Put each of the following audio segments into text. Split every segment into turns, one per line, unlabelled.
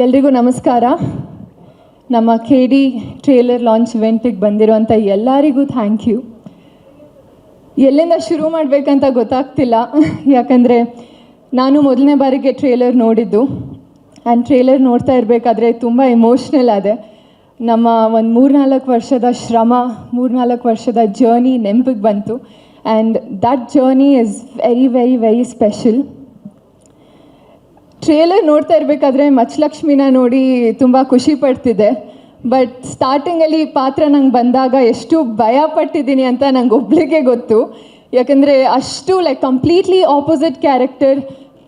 ಎಲ್ರಿಗೂ ನಮಸ್ಕಾರ. ನಮ್ಮ KD ಟ್ರೇಲರ್ ಲಾಂಚ್ ಇವೆಂಟಿಗೆ ಬಂದಿರುವಂಥ ಎಲ್ಲರಿಗೂ ಥ್ಯಾಂಕ್ ಯು. ಎಲ್ಲಿಂದ ಶುರು ಮಾಡಬೇಕಂತ ಗೊತ್ತಾಗ್ತಿಲ್ಲ, ಯಾಕಂದರೆ ನಾನು ಮೊದಲನೇ ಬಾರಿಗೆ ಟ್ರೇಲರ್ ನೋಡಿದ್ದು. ಆ್ಯಂಡ್ ಟ್ರೇಲರ್ ನೋಡ್ತಾ ಇರಬೇಕಾದ್ರೆ ತುಂಬ ಎಮೋಷ್ನಲ್ ಆದೆ. ನಮ್ಮ ಒಂದು 3-4 ವರ್ಷದ ಶ್ರಮ, 3-4 ವರ್ಷದ ಜರ್ನಿ ನೆನಪಿಗೆ ಬಂತು. And that journey is very very very special. Trailer ನೋಡ್ತಾ ಇರಬೇಕಾದ್ರೆ ಮಚ್ಚಲಕ್ಷ್ಮಿನ ನೋಡಿ ತುಂಬ ಖುಷಿ ಪಡ್ತಿದ್ದೆ. ಬಟ್ ಸ್ಟಾರ್ಟಿಂಗಲ್ಲಿ ಈ ಪಾತ್ರ ನಂಗೆ ಬಂದಾಗ ಎಷ್ಟು ಭಯ ಪಟ್ಟಿದ್ದೀನಿ ಅಂತ ನಂಗೆ ಒಬ್ಳಿಗೆ ಗೊತ್ತು. ಯಾಕಂದರೆ ಅಷ್ಟು ಕಂಪ್ಲೀಟ್ಲಿ ಆಪೋಸಿಟ್ ಕ್ಯಾರೆಕ್ಟರ್.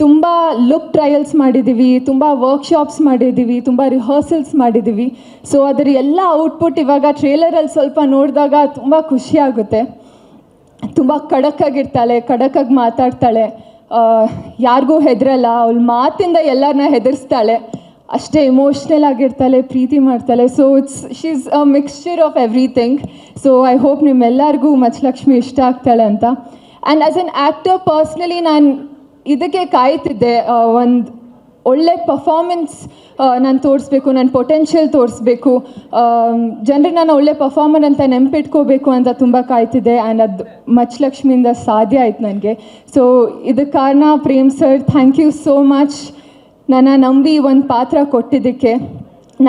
ತುಂಬ ಲುಕ್ ಟ್ರಯಲ್ಸ್ ಮಾಡಿದ್ದೀವಿ, ತುಂಬ ವರ್ಕ್ಶಾಪ್ಸ್ ಮಾಡಿದ್ದೀವಿ, ತುಂಬ ರಿಹರ್ಸಲ್ಸ್ ಮಾಡಿದ್ದೀವಿ. ಸೊ ಅದರ ಎಲ್ಲ ಔಟ್ಪುಟ್ ಇವಾಗ ಟ್ರೇಲರಲ್ಲಿ ಸ್ವಲ್ಪ ನೋಡಿದಾಗ ತುಂಬ ಖುಷಿಯಾಗುತ್ತೆ. ತುಂಬ ಖಡಕ್ಕಾಗಿರ್ತಾಳೆ, ಖಡಕ್ಕಾಗಿ ಮಾತಾಡ್ತಾಳೆ, ಯಾರಿಗೂ ಹೆದರಲ್ಲ, ಅವಳ ಮಾತಿಂದ ಎಲ್ಲರನ್ನ ಹೆದರಿಸ್ತಾಳೆ, ಅಷ್ಟೇ ಎಮೋಷ್ನಲ್ ಆಗಿರ್ತಾಳೆ, ಪ್ರೀತಿ ಮಾಡ್ತಾಳೆ. So she is a mixture of everything. So I hope ನಿಮ್ಮೆಲ್ಲರಿಗೂ ಮಚ್ಚಲಕ್ಷ್ಮಿ ಇಷ್ಟ ಆಗ್ತಾಳೆ ಅಂತ. And as an actor personally ನಾನು ಇದಕ್ಕೆ ಕಾಯ್ತಿದ್ದೆ, ಒಂದು ಒಳ್ಳೆ ಪರ್ಫಾರ್ಮೆನ್ಸ್ ನಾನು ತೋರಿಸ್ಬೇಕು, ನನ್ನ ಪೊಟೆನ್ಷಿಯಲ್ ತೋರಿಸ್ಬೇಕು, ಜನರು ನಾನು ಒಳ್ಳೆ ಪರ್ಫಾರ್ಮರ್ ಅಂತ ನೆನಪಿಟ್ಕೋಬೇಕು ಅಂತ ತುಂಬ ಕಾಯ್ತಿದ್ದೆ. ಆ್ಯಂಡ್ ಅದು ಮಚ್ಚಲಕ್ಷ್ಮಿಯಿಂದ ಸಾಧ್ಯ ಆಯ್ತು ನನಗೆ. ಸೊ ಇದಕ್ಕೆ ಕಾರಣ Prem sir, thank you so much. ನನ್ನ ನಂಬಿ ಒಂದು ಪಾತ್ರ ಕೊಟ್ಟಿದ್ದಕ್ಕೆ.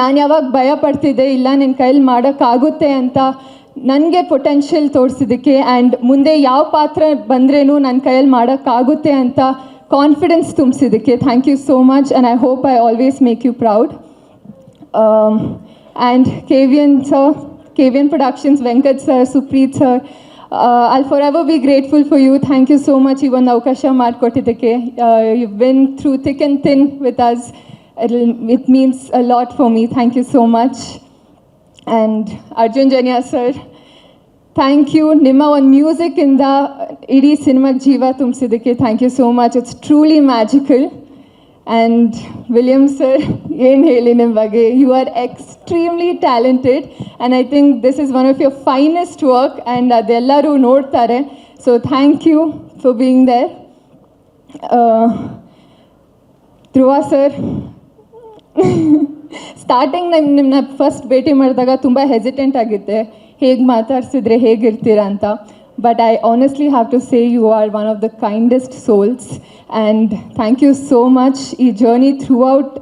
ನಾನು ಯಾವಾಗ ಭಯ ಪಡ್ತಿದ್ದೆ, ಇಲ್ಲ ನಿನ್ನ ಕೈಲಿ ಮಾಡೋಕ್ಕಾಗುತ್ತೆ ಅಂತ ನನಗೆ ಪೊಟೆನ್ಷಿಯಲ್ ತೋರಿಸಿದ್ದಕ್ಕೆ. ಆ್ಯಂಡ್ ಮುಂದೆ ಯಾವ ಪಾತ್ರ ಬಂದ್ರೇನು ನನ್ನ ಕೈಯಲ್ಲಿ ಮಾಡೋಕ್ಕಾಗುತ್ತೆ ಅಂತ ಕಾನ್ಫಿಡೆನ್ಸ್ ತುಂಬಿಸಿದ್ದಕ್ಕೆ thank you so much. And I hope I always make you proud. And KVN Productions, Venkat sir, Supreeth sir, I'll forever be grateful for you. Thank you so much ಈ ಒಂದು ಅವಕಾಶ ಮಾಡಿಕೊಟ್ಟಿದ್ದಕ್ಕೆ. You've been through thick and thin with us. It means a lot for me. Thank you so much. And Arjun Janya sir, thank you. ನಿಮ್ಮ ಒಂದು ಮ್ಯೂಸಿಕ್ಕಿಂದ ಇಡೀ ಸಿನಿಮಾಗೆ ಜೀವ ತುಂಬಿಸಿದ್ದಕ್ಕೆ thank you so much. It's truly magical. And William sir, ಏನು ಹೇಳಿ ನಿಮ್ಮ ಬಗ್ಗೆ, you are extremely talented and I think this is one of your finest work and ಅದೆಲ್ಲರೂ ನೋಡ್ತಾರೆ. So thank you for being there. Dhruva sir, starting ನಿಮ್ಮನ್ನ first ಭೇಟಿ ಮಾಡಿದಾಗ ತುಂಬ ಹೆಸಿಟೆಂಟ್ ಆಗಿದ್ದೆ, ಹೇಗೆ ಮಾತಾಡ್ಸಿದ್ರೆ ಹೇಗಿರ್ತೀರ ಅಂತ. But I honestly have to say you are one of the kindest souls and thank you so much. ಈ journey throughout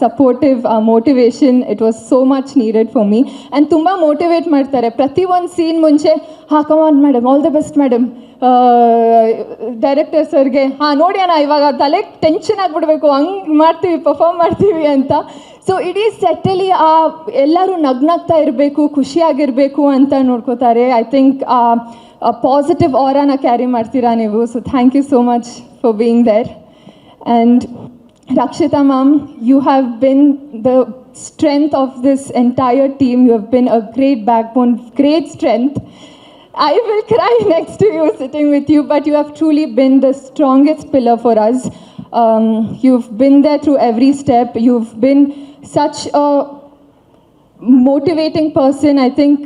supportive motivation, it was so much needed for me. And ತುಂಬ motivate ಮಾಡ್ತಾರೆ. ಪ್ರತಿಯೊಂದು scene ಮುಂಚೆ come on madam, all the best madam, director ಸರ್ಗೆ ನೋಡಿ ಅಣ್ಣ ಇವಾಗ ತಲೆ ಟೆನ್ಷನ್ ಆಗಿಬಿಡ್ಬೇಕು, ಹಂಗೆ ಮಾಡ್ತೀವಿ, ಪರ್ಫಾರ್ಮ್ ಮಾಡ್ತೀವಿ ಅಂತ. ಸೊ ಇಡೀ ಸೆಟ್ಟಲ್ಲಿ ಎಲ್ಲರೂ ನಗ್ನಾಗ್ತಾ ಇರಬೇಕು, ಖುಷಿಯಾಗಿರಬೇಕು ಅಂತ ನೋಡ್ಕೋತಾರೆ. ಐ ಥಿಂಕ್ ಪಾಸಿಟಿವ್ ಆರಾನ ಕ್ಯಾರಿ ಮಾಡ್ತೀರಾ ನೀವು. So thank you so much for being there. And Rakshita ma'am, you have been the strength of this entire team. You have been a great backbone, great strength. I will cry next to you sitting with you, but you have truly been the strongest pillar for us. You've been there through every step. You've been such a motivating person. I think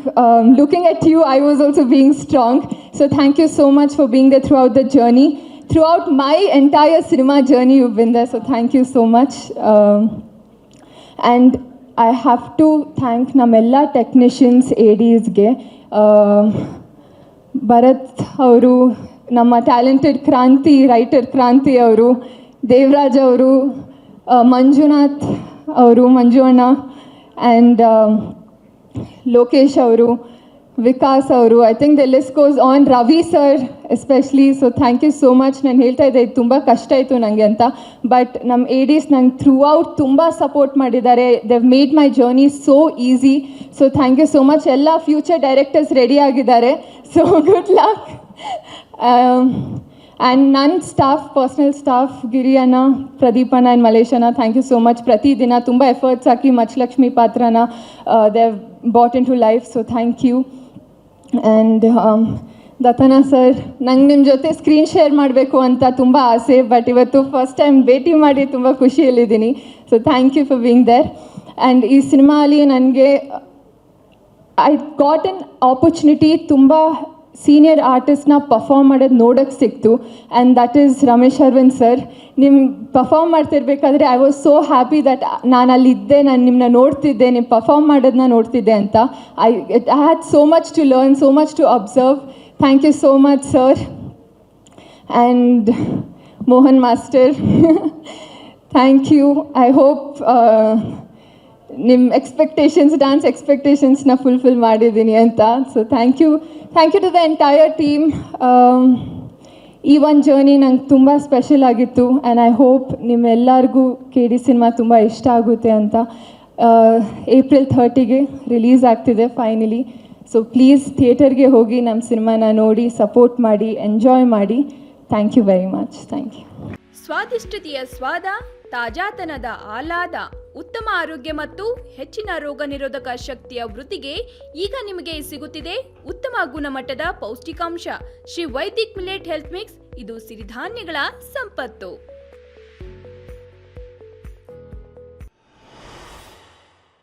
looking at you, I was also being strong. So thank you so much for being there throughout the journey. Throughout my entire cinema journey, you've been there. So thank you so much. And I have to thank namella technicians, ADs ge. Bharat ಅವರು, ನಮ್ಮ talented ಕ್ರಾಂತಿ writer ಕ್ರಾಂತಿ ಅವರು, ದೇವರಾಜ್ ಅವರು, ಮಂಜುನಾಥ್ ಅವರು, ಮಂಜು ಅಣ್ಣ, and Lokesh ಅವರು, ವಿಕಾಸ್ ಅವರು, I think the list goes on, Ravi sir especially. So thank you so much. ನಾನು ಹೇಳ್ತಾ ಇದ್ದೆ ಇದು ತುಂಬ ಕಷ್ಟ ಆಯಿತು ನನಗೆ ಅಂತ, ಬಟ್ ನಮ್ಮ ADs ನಂಗೆ ಥ್ರೂ ಔಟ್ ತುಂಬ ಸಪೋರ್ಟ್ ಮಾಡಿದ್ದಾರೆ. Dev made my journey so easy. So thank you so much. ಎಲ್ಲ ಫ್ಯೂಚರ್ ಡೈರೆಕ್ಟರ್ಸ್ ರೆಡಿ ಆಗಿದ್ದಾರೆ. So good luck. ಆ್ಯಂಡ್ ನನ್ನ ಸ್ಟಾಫ್, ಪರ್ಸ್ನಲ್ ಸ್ಟಾಫ್, ಗಿರಿಯಣ್ಣ, ಪ್ರದೀಪಣ್ಣ ಆ್ಯಂಡ್ ಮಲೇಶಣ್ಣ, ಥ್ಯಾಂಕ್ ಯು ಸೋ ಮಚ್. ಪ್ರತಿದಿನ ತುಂಬ ಎಫರ್ಟ್ಸ್ ಹಾಕಿ ಮಚ್ಚಲಕ್ಷ್ಮಿ ಪಾತ್ರನ Dev brought into life. So thank you. And Dattanna sir, ನಂಗೆ ನಿಮ್ಮ ಜೊತೆ ಸ್ಕ್ರೀನ್ ಶೇರ್ ಮಾಡಬೇಕು ಅಂತ ತುಂಬ ಆಸೆ, ಬಟ್ ಇವತ್ತು ಫಸ್ಟ್ ಟೈಮ್ ಭೇಟಿ ಮಾಡಿ ತುಂಬ ಖುಷಿಯಲ್ಲಿದ್ದೀನಿ. So thank you for being there. And ಈ ಸಿನಿಮಾ ಅಲ್ಲಿ ನನಗೆ ಐ ಗಾಟ್ ಎನ್ ಆಪರ್ಚುನಿಟಿ ತುಂಬ ಸೀನಿಯರ್ ಆರ್ಟಿಸ್ಟ್ನ ಪರ್ಫಾರ್ಮ್ ಮಾಡೋದು ನೋಡೋಕ್ಕೆ ಸಿಕ್ತು, and that is Ramesh Aravind sir. ನಿಮ್ಮ ಪರ್ಫಾರ್ಮ್ ಮಾಡ್ತಿರ್ಬೇಕಾದ್ರೆ I was so happy that ನಾನು ಅಲ್ಲಿದ್ದೆ, ನಾನು ನಿಮ್ಮನ್ನ ನೋಡ್ತಿದ್ದೆ, ನೀವು ಪರ್ಫಾರ್ಮ್ ಮಾಡೋದನ್ನ ನೋಡ್ತಿದ್ದೆ ಅಂತ. I had so much to learn, so much to observe. Thank you so much sir. And Mohan master, thank you. I hope ನಿಮ್ಮ ಡ್ಯಾನ್ಸ್ ಎಕ್ಸ್ಪೆಕ್ಟೇಷನ್ಸ್ನ ಫುಲ್ಫಿಲ್ ಮಾಡಿದ್ದೀನಿ ಅಂತ. So thank you to the entire team. ಈ ಒಂದು journey ನಂಗೆ ತುಂಬ special ಆಗಿತ್ತು, and I hope ನಿಮ್ಮೆಲ್ಲರಿಗೂ KD ಸಿನಿಮಾ ತುಂಬ ಇಷ್ಟ ಆಗುತ್ತೆ ಅಂತ. April 30ಗೆ ರಿಲೀಸ್ ಆಗ್ತಿದೆ ಫೈನಲಿ. ಸೊ ಪ್ಲೀಸ್ ಥಿಯೇಟರ್ಗೆ ಹೋಗಿ ನಮ್ಮ ಸಿನಿಮಾನ ನೋಡಿ, ಸಪೋರ್ಟ್ ಮಾಡಿ, ಎಂಜಾಯ್ ಮಾಡಿ. Thank you very much. Thank you.
ಸ್ವಾದಿಷ್ಟತೆಯ ಸ್ವಾದ, ತಾಜಾತನದ ಆಹ್ಲಾದ, ಉತ್ತಮ ಆರೋಗ್ಯ ಮತ್ತು ಹೆಚ್ಚಿನ ರೋಗ ನಿರೋಧಕ ಶಕ್ತಿಯ ವೃದ್ಧಿಗೆ ಈಗ ನಿಮಗೆ ಸಿಗುತ್ತಿದೆ ಉತ್ತಮ ಗುಣಮಟ್ಟದ ಪೌಷ್ಟಿಕಾಂಶ. Shri Vaidik millet health mix, ಇದು ಸಿರಿಧಾನ್ಯಗಳ ಸಂಪತ್ತು.